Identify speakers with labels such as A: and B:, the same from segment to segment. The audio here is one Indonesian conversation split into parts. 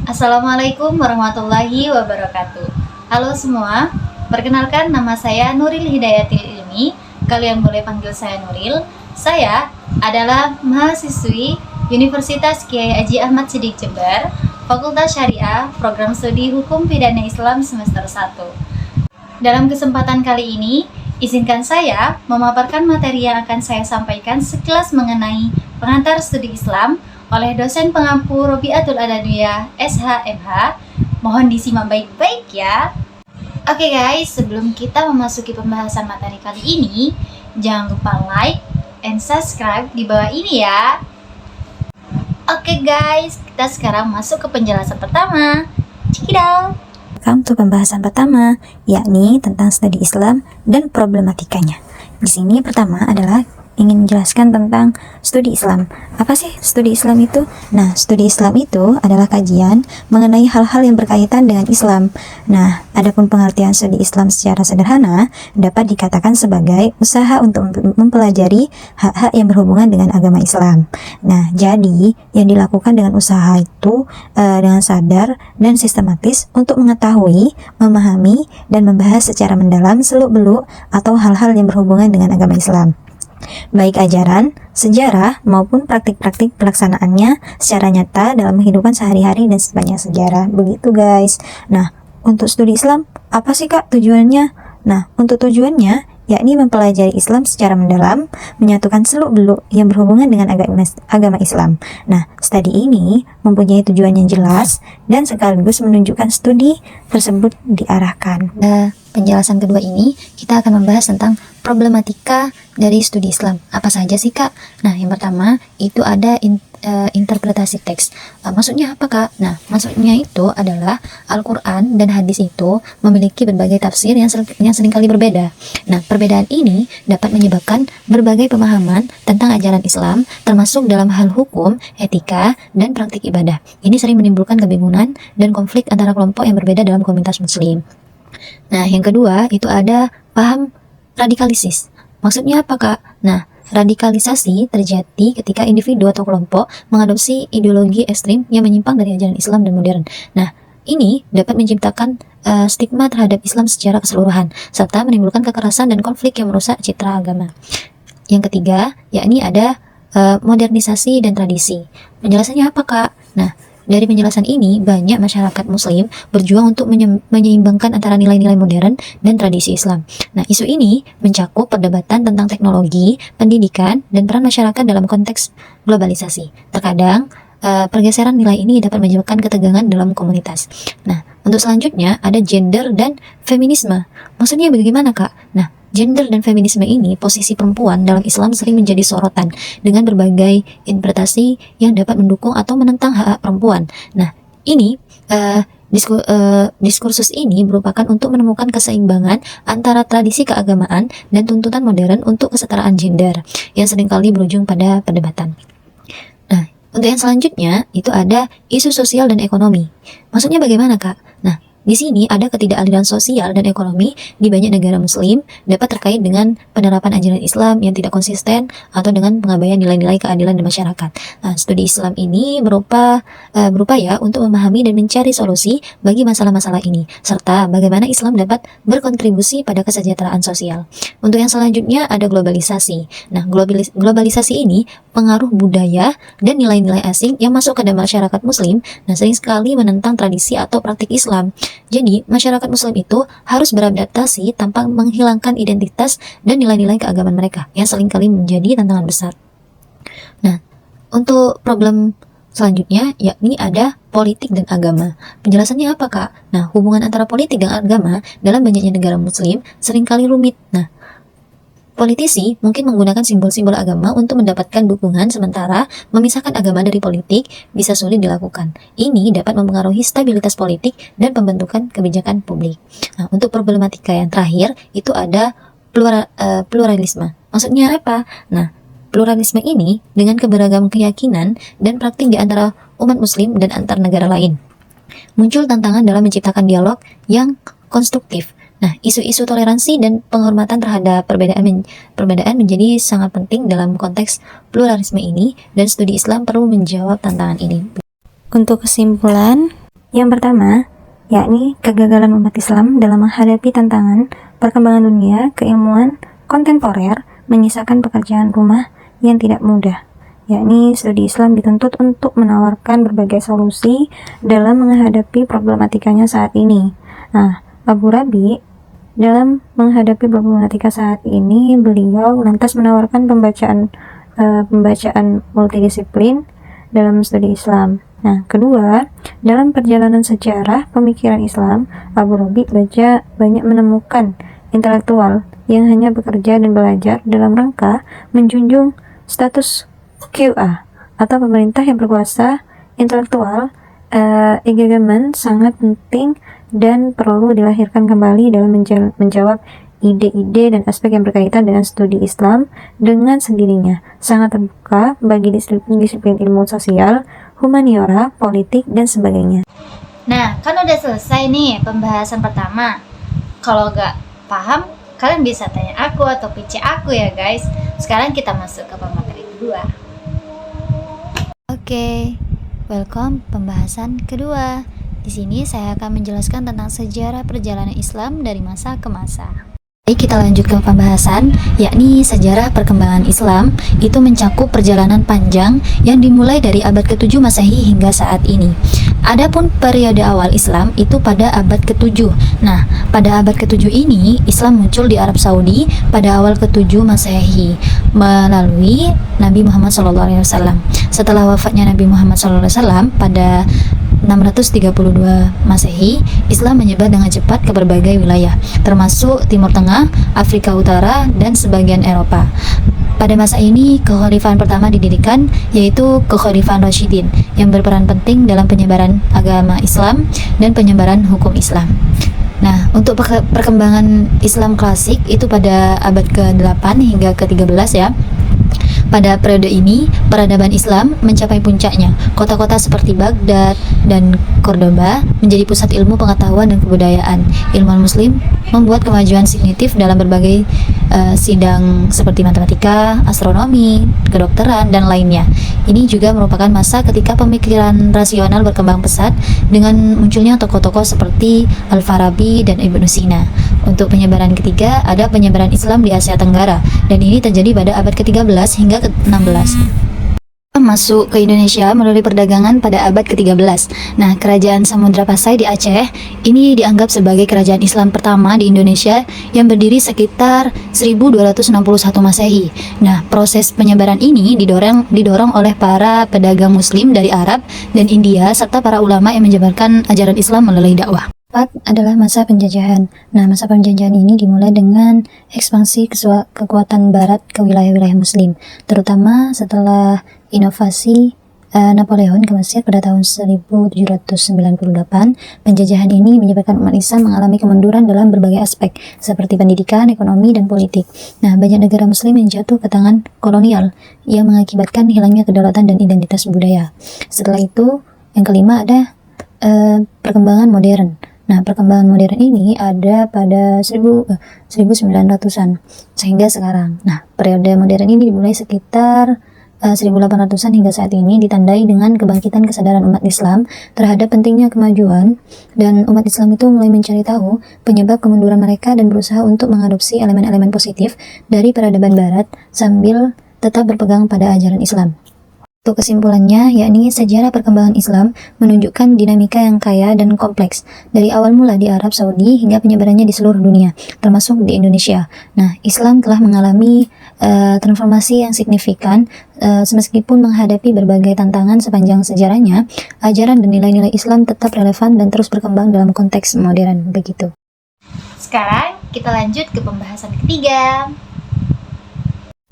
A: Assalamualaikum warahmatullahi wabarakatuh. Halo semua, perkenalkan nama saya Nuril Hidayatil Ilmi. Kalian boleh panggil saya Nuril. Saya adalah mahasiswi Universitas Kiai Haji Ahmad Siddiq Jember, Fakultas Syariah, Program Studi Hukum Pidana Islam semester 1. Dalam kesempatan kali ini, izinkan saya memaparkan materi yang akan saya sampaikan sekilas mengenai pengantar studi Islam oleh dosen pengampu Robiatul Adawiyah SHMH. Mohon disimak baik-baik ya. Oke guys, sebelum kita memasuki pembahasan materi kali ini, jangan lupa like and subscribe di bawah ini ya. Oke guys, kita sekarang masuk ke penjelasan pertama. Check it out.
B: Untuk pembahasan pertama, yakni tentang studi Islam dan problematikanya. Di sini pertama adalah ingin menjelaskan tentang studi Islam. Apa sih studi Islam itu? Nah, studi Islam itu adalah kajian mengenai hal-hal yang berkaitan dengan Islam. Nah, adapun pengertian studi Islam secara sederhana dapat dikatakan sebagai usaha untuk mempelajari hak-hak yang berhubungan dengan agama Islam. Nah, jadi yang dilakukan dengan usaha itu dengan sadar dan sistematis untuk mengetahui, memahami, dan membahas secara mendalam seluk-beluk atau hal-hal yang berhubungan dengan agama Islam, baik ajaran, sejarah, maupun praktik-praktik pelaksanaannya secara nyata dalam kehidupan sehari-hari dan sepanjang sejarah. Begitu guys. Nah, untuk studi Islam, apa sih kak tujuannya? Nah, untuk tujuannya yakni mempelajari Islam secara mendalam, menyatukan seluk-beluk yang berhubungan dengan agama Islam. Nah, studi ini mempunyai tujuan yang jelas dan sekaligus menunjukkan studi tersebut diarahkan. Penjelasan kedua ini kita akan membahas tentang problematika dari studi Islam. Apa saja sih kak? Nah, yang pertama itu ada interpretasi teks. Maksudnya apa kak? Nah, maksudnya itu adalah Al-Quran dan hadis itu memiliki berbagai tafsir yang seringkali berbeda. Nah, perbedaan ini dapat menyebabkan berbagai pemahaman tentang ajaran Islam, termasuk dalam hal hukum, etika, dan praktik ibadah. Ini sering menimbulkan kebingungan dan konflik antara kelompok yang berbeda dalam komunitas muslim. Nah, yang kedua itu ada paham radikalisis. Maksudnya apa kak? Nah, radikalisasi terjadi ketika individu atau kelompok mengadopsi ideologi ekstrim yang menyimpang dari ajaran Islam dan modern. Nah, ini dapat menciptakan stigma terhadap Islam secara keseluruhan, serta menimbulkan kekerasan dan konflik yang merusak citra agama. Yang ketiga, yakni ada modernisasi dan tradisi. Penjelasannya apa kak? Nah, dari penjelasan ini, banyak masyarakat muslim berjuang untuk menyeimbangkan antara nilai-nilai modern dan tradisi Islam. Nah, isu ini mencakup perdebatan tentang teknologi, pendidikan, dan peran masyarakat dalam konteks globalisasi. Terkadang, pergeseran nilai ini dapat menyebabkan ketegangan dalam komunitas. Nah, untuk selanjutnya ada gender dan feminisme. Maksudnya bagaimana kak? Nah, gender dan feminisme ini, posisi perempuan dalam Islam sering menjadi sorotan dengan berbagai interpretasi yang dapat mendukung atau menentang hak perempuan. Nah, ini diskursus ini merupakan untuk menemukan keseimbangan antara tradisi keagamaan dan tuntutan modern untuk kesetaraan gender yang seringkali berujung pada perdebatan. Nah, untuk yang selanjutnya itu ada isu sosial dan ekonomi. Maksudnya bagaimana kak? Nah, di sini ada ketidakadilan sosial dan ekonomi di banyak negara muslim dapat terkait dengan penerapan ajaran Islam yang tidak konsisten atau dengan pengabaian nilai-nilai keadilan di masyarakat. Nah, studi Islam ini berupaya untuk memahami dan mencari solusi bagi masalah-masalah ini, serta bagaimana Islam dapat berkontribusi pada kesejahteraan sosial. Untuk yang selanjutnya ada globalisasi. Nah, globalisasi ini pengaruh budaya dan nilai-nilai asing yang masuk ke dalam masyarakat muslim, nah sering sekali menentang tradisi atau praktik Islam. Jadi, masyarakat muslim itu harus beradaptasi tanpa menghilangkan identitas dan nilai-nilai keagamaan mereka yang seringkali menjadi tantangan besar. Nah, untuk problem selanjutnya yakni ada politik dan agama. Penjelasannya apa kak? Nah, hubungan antara politik dan agama dalam banyaknya negara muslim seringkali rumit. Nah, politisi mungkin menggunakan simbol-simbol agama untuk mendapatkan dukungan, sementara memisahkan agama dari politik bisa sulit dilakukan. Ini dapat mempengaruhi stabilitas politik dan pembentukan kebijakan publik. Nah, untuk problematika yang terakhir itu ada pluralisme. Maksudnya apa? Nah, pluralisme ini dengan keberagaman keyakinan dan praktik di antara umat muslim dan antar negara lain. Muncul tantangan dalam menciptakan dialog yang konstruktif. Nah, isu-isu toleransi dan penghormatan terhadap perbedaan menjadi sangat penting dalam konteks pluralisme ini, dan studi Islam perlu menjawab tantangan ini.
C: Untuk kesimpulan,
B: Yang pertama, yakni kegagalan umat Islam dalam menghadapi tantangan perkembangan dunia keilmuan kontemporer menyisakan pekerjaan rumah yang tidak mudah, yakni studi Islam dituntut untuk menawarkan berbagai solusi dalam menghadapi problematikanya saat ini. Nah, Abu Rabi dalam menghadapi problematika saat ini, beliau lantas menawarkan pembacaan multidisiplin dalam studi Islam. Nah, kedua, dalam perjalanan sejarah pemikiran Islam, Abu Rabi banyak menemukan intelektual yang hanya bekerja dan belajar dalam rangka menjunjung status QA atau pemerintah yang berkuasa. Intelektual engagement sangat penting dan perlu dilahirkan kembali dalam menjawab ide-ide dan aspek yang berkaitan dengan studi Islam dengan sendirinya, sangat terbuka bagi disiplin ilmu sosial, humaniora, politik, dan sebagainya.
A: Nah, kan udah selesai nih pembahasan pertama. Kalau gak paham, kalian bisa tanya aku atau PC aku ya guys. Sekarang kita masuk ke pemateri kedua. Oke, welcome pembahasan kedua. Di sini saya akan menjelaskan tentang sejarah perjalanan Islam dari masa ke masa. Baik, kita lanjut ke pembahasan, yakni sejarah perkembangan Islam itu mencakup perjalanan panjang yang dimulai dari abad ke-7 Masehi hingga saat ini. Adapun periode awal Islam itu pada abad ke-7. Nah, pada abad ke-7 ini Islam muncul di Arab Saudi pada awal ke-7 Masehi melalui Nabi Muhammad SAW. Setelah wafatnya Nabi Muhammad SAW pada 632 Masehi, Islam menyebar dengan cepat ke berbagai wilayah, termasuk Timur Tengah, Afrika Utara, dan sebagian Eropa. Pada masa ini, kekhalifahan pertama didirikan, yaitu Kekhalifahan Rasyidin, yang berperan penting dalam penyebaran agama Islam dan penyebaran hukum Islam. Nah, untuk perkembangan Islam klasik itu pada abad ke-8 hingga ke-13 ya. Pada periode ini, peradaban Islam mencapai puncaknya. Kota-kota seperti Baghdad dan Cordoba menjadi pusat ilmu pengetahuan dan kebudayaan. Ilmuwan Muslim membuat kemajuan signifikan dalam berbagai sidang seperti matematika, astronomi, kedokteran, dan lainnya. Ini juga merupakan masa ketika pemikiran rasional berkembang pesat dengan munculnya tokoh-tokoh seperti Al-Farabi dan Ibnu Sina. Untuk penyebaran ketiga, ada penyebaran Islam di Asia Tenggara, dan ini terjadi pada abad ke-13 hingga ke-16. Masuk ke Indonesia melalui perdagangan pada abad ke-13. Nah, kerajaan Samudra Pasai di Aceh ini dianggap sebagai kerajaan Islam pertama di Indonesia yang berdiri sekitar 1261 Masehi. Nah, proses penyebaran ini didorong oleh para pedagang Muslim dari Arab dan India serta para ulama yang menyebarkan ajaran Islam melalui dakwah. Adalah masa penjajahan. Nah, masa penjajahan ini dimulai dengan ekspansi kekuatan Barat ke wilayah-wilayah Muslim, terutama setelah inovasi Napoleon ke Mesir pada tahun 1798. Penjajahan ini menyebabkan umat Islam mengalami kemunduran dalam berbagai aspek, seperti pendidikan, ekonomi, dan politik. Nah, banyak negara Muslim yang jatuh ke tangan kolonial, yang mengakibatkan hilangnya kedaulatan dan identitas budaya. Setelah itu, yang kelima ada perkembangan modern. Nah, perkembangan modern ini ada pada 1900-an sehingga sekarang. Nah, periode modern ini dimulai sekitar 1800-an hingga saat ini ditandai dengan kebangkitan kesadaran umat Islam terhadap pentingnya kemajuan, dan umat Islam itu mulai mencari tahu penyebab kemunduran mereka dan berusaha untuk mengadopsi elemen-elemen positif dari peradaban Barat sambil tetap berpegang pada ajaran Islam. Untuk kesimpulannya, yakni sejarah perkembangan Islam menunjukkan dinamika yang kaya dan kompleks dari awal mula di Arab Saudi hingga penyebarannya di seluruh dunia, termasuk di Indonesia. Nah, Islam telah mengalami transformasi yang signifikan meskipun menghadapi berbagai tantangan sepanjang sejarahnya. Ajaran dan nilai-nilai Islam tetap relevan dan terus berkembang dalam konteks modern. Begitu. Sekarang kita lanjut ke pembahasan ketiga.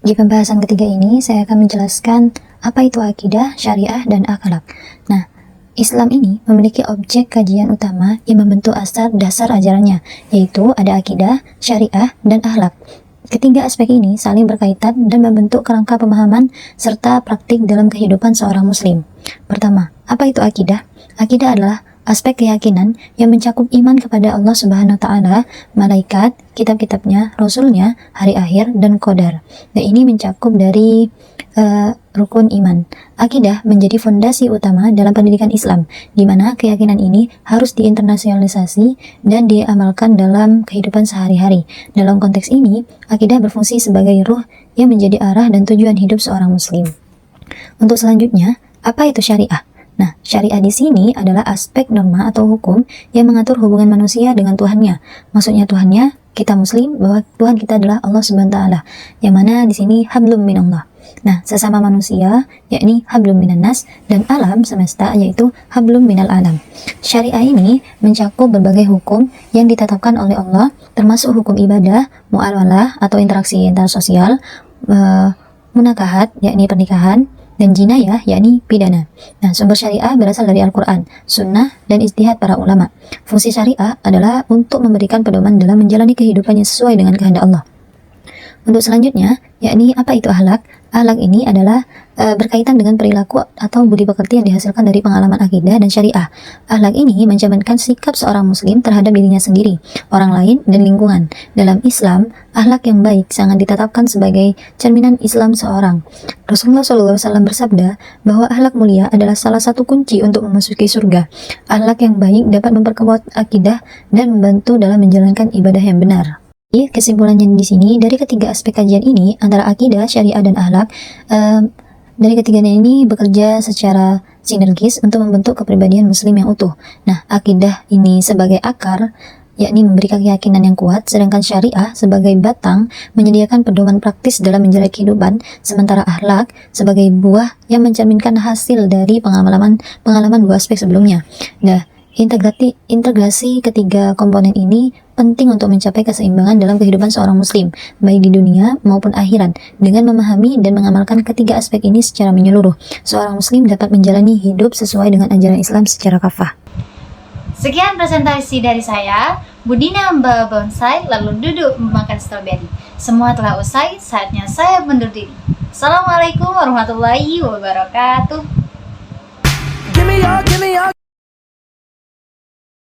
B: Di pembahasan ketiga ini, saya akan menjelaskan apa itu akidah, syariah, dan akhlak. Nah, Islam ini memiliki objek kajian utama yang membentuk asal dasar ajarannya, yaitu ada akidah, syariah, dan akhlak. Ketiga aspek ini saling berkaitan dan membentuk kerangka pemahaman serta praktik dalam kehidupan seorang muslim. Pertama, apa itu akidah? Akidah adalah aspek keyakinan yang mencakup iman kepada Allah Subhanahu wa taala, malaikat, kitab-kitabnya, rasulnya, hari akhir, dan qadar. Nah, ini mencakup dari rukun iman. Akidah menjadi fondasi utama dalam pendidikan Islam, di mana keyakinan ini harus diinternasionalisasi dan diamalkan dalam kehidupan sehari-hari. Dalam konteks ini, akidah berfungsi sebagai ruh yang menjadi arah dan tujuan hidup seorang muslim. Untuk selanjutnya, apa itu syariah? Nah, syariah di sini adalah aspek norma atau hukum yang mengatur hubungan manusia dengan Tuhannya. Maksudnya Tuhannya, kita muslim, bahwa Tuhan kita adalah Allah Subhanahu wa taala. Yang mana di sini hablum minallah. Nah, sesama manusia, yakni hablum minan nas, dan alam semesta, yaitu hablum minal alam. Syariah ini mencakup berbagai hukum yang ditetapkan oleh Allah, termasuk hukum ibadah, muamalah atau interaksi intersosial, munakahat, yakni pernikahan, dan jinayah, yakni pidana. Nah, sumber syariah berasal dari Al-Quran, sunnah, dan ijtihad para ulama. Fungsi syariah adalah untuk memberikan pedoman dalam menjalani kehidupan yang sesuai dengan kehendak Allah. Untuk selanjutnya, yakni apa itu akhlak? Akhlak ini adalah berkaitan dengan perilaku atau budi pekerti yang dihasilkan dari pengalaman akidah dan syariah. Akhlak ini mencerminkan sikap seorang muslim terhadap dirinya sendiri, orang lain, dan lingkungan. Dalam Islam, akhlak yang baik sangat ditetapkan sebagai cerminan Islam seorang. Rasulullah SAW bersabda bahwa akhlak mulia adalah salah satu kunci untuk memasuki surga. Akhlak yang baik dapat memperkuat akidah dan membantu dalam menjalankan ibadah yang benar. Kesimpulannya di sini, dari ketiga aspek kajian ini, antara akidah, syariah, dan akhlak, dari ketiganya ini bekerja secara sinergis untuk membentuk kepribadian muslim yang utuh. Nah, akidah ini sebagai akar, yakni memberikan keyakinan yang kuat, sedangkan syariah sebagai batang menyediakan pedoman praktis dalam menjalani kehidupan, sementara akhlak sebagai buah yang mencerminkan hasil dari pengalaman dua aspek sebelumnya. Nah, integrasi ketiga komponen ini penting untuk mencapai keseimbangan dalam kehidupan seorang muslim, baik di dunia maupun akhirat. Dengan memahami dan mengamalkan ketiga aspek ini secara menyeluruh, seorang muslim dapat menjalani hidup sesuai dengan ajaran Islam secara kafah.
A: Sekian presentasi dari saya. Budina membawa bonsai lalu duduk memakan stroberi. Semua telah usai, saatnya saya mundur diri. Assalamualaikum warahmatullahi wabarakatuh.